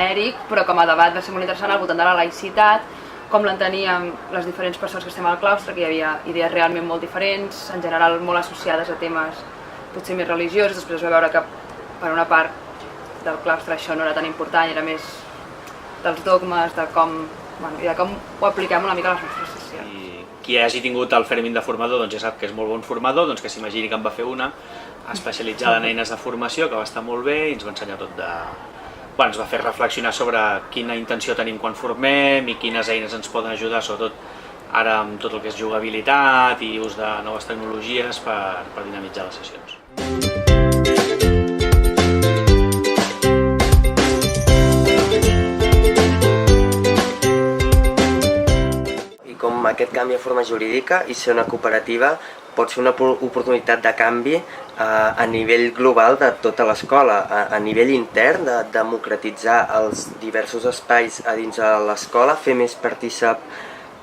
genèric, però com a debat va ser molt interessant al voltant de la laïcitat, com l'enteníem les diferents persones que estem al claustre, que hi havia idees realment molt diferents, en general molt associades a temes potser més religiosos. Després es va veure que per una part del claustre això no era tan important, era més dels dogmes, de com ho apliquem una mica a les nostres sessions. I qui hagi tingut el Fermín de formador doncs ja sap que és molt bon formador, doncs que s'imagini que en va fer una especialitzada en eines de formació, que va estar molt bé i ens va ensenyar tot de... Bueno, ens va fer reflexionar sobre quina intenció tenim quan formem i quines eines ens poden ajudar, sobretot ara amb tot el que és jugabilitat i ús de noves tecnologies per dinamitzar les sessions. Com aquest canvi a forma jurídica i ser una cooperativa pot ser una oportunitat de canvi a nivell global de tota l'escola, a nivell intern, de democratitzar els diversos espais a dins de l'escola, fer més partícip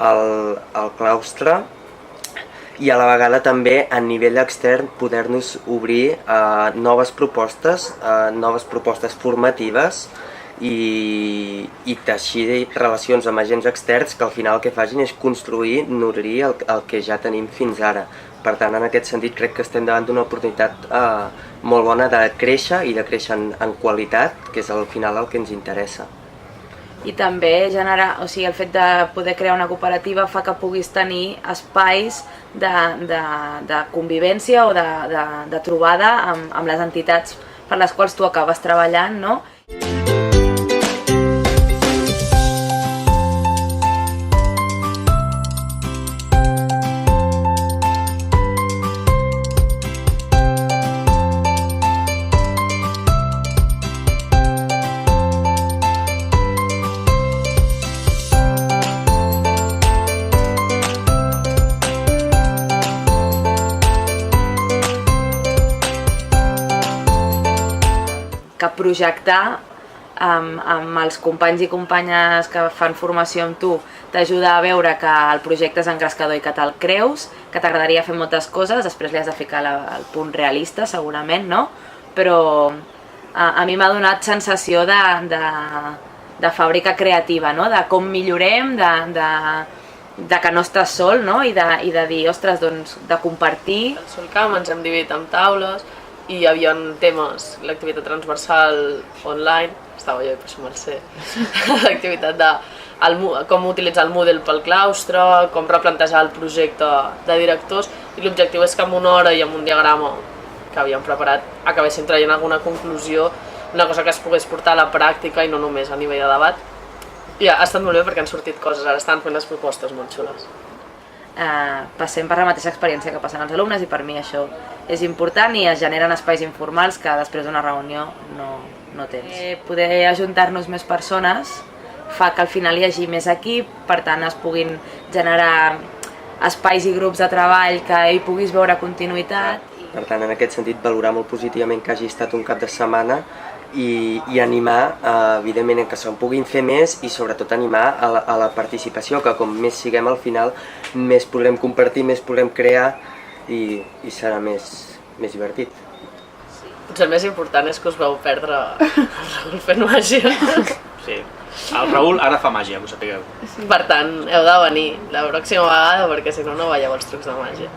el claustre i a la vegada també a nivell extern poder-nos obrir a noves propostes formatives i teixir relacions amb agents externs que al final el que facin és construir, nodrir el que ja tenim fins ara. Per tant, en aquest sentit crec que estem davant d'una oportunitat molt bona de créixer i de créixer en qualitat, que és al final el que ens interessa. I també generar, o sigui, el fet de poder crear una cooperativa fa que puguis tenir espais de convivència o de trobada amb les entitats per les quals tu acabes treballant, no? Que projectar amb els companys i companyes que fan formació amb tu t'ajuda a veure que el projecte és engrescador i que te'l creus, que t'agradaria fer moltes coses, després li has de ficar el punt realista segurament, no? Però a mi m'ha donat sensació de fàbrica creativa, no? De com millorem, de que no estàs sol, no? I de dir, ostres, doncs, de compartir. Al Solcamp ens hem dividit en taules i hi havia temes, l'activitat transversal online, estava jo i per això me'l sé, l'activitat de com utilitzar el Moodle pel claustre, com replantejar el projecte de directors, i l'objectiu és que en una hora i amb un diagrama que havíem preparat acabéssim traient alguna conclusió, una cosa que es pogués portar a la pràctica i no només a nivell de debat. I ha estat molt bé perquè han sortit coses, ara estan fent les propostes molt xules. Passem per la mateixa experiència que passen els alumnes i per mi això és important i es generen espais informals que després d'una reunió no tens. Poder ajuntar-nos més persones fa que al final hi hagi més equip, per tant es puguin generar espais i grups de treball que hi puguis veure continuïtat. Per tant, en aquest sentit, valorar molt positivament que hagi estat un cap de setmana i animar, evidentment, que se'n puguin fer més i sobretot animar a la participació, que com més siguem al final, més podrem compartir, més podrem crear i serà més divertit. Potser el més important és que us vau perdre el Raül fent màgia. Sí, el Raül ara fa màgia, que ho sapigueu. Per tant, heu de venir la pròxima vegada perquè si no, no veieu els trucs de màgia.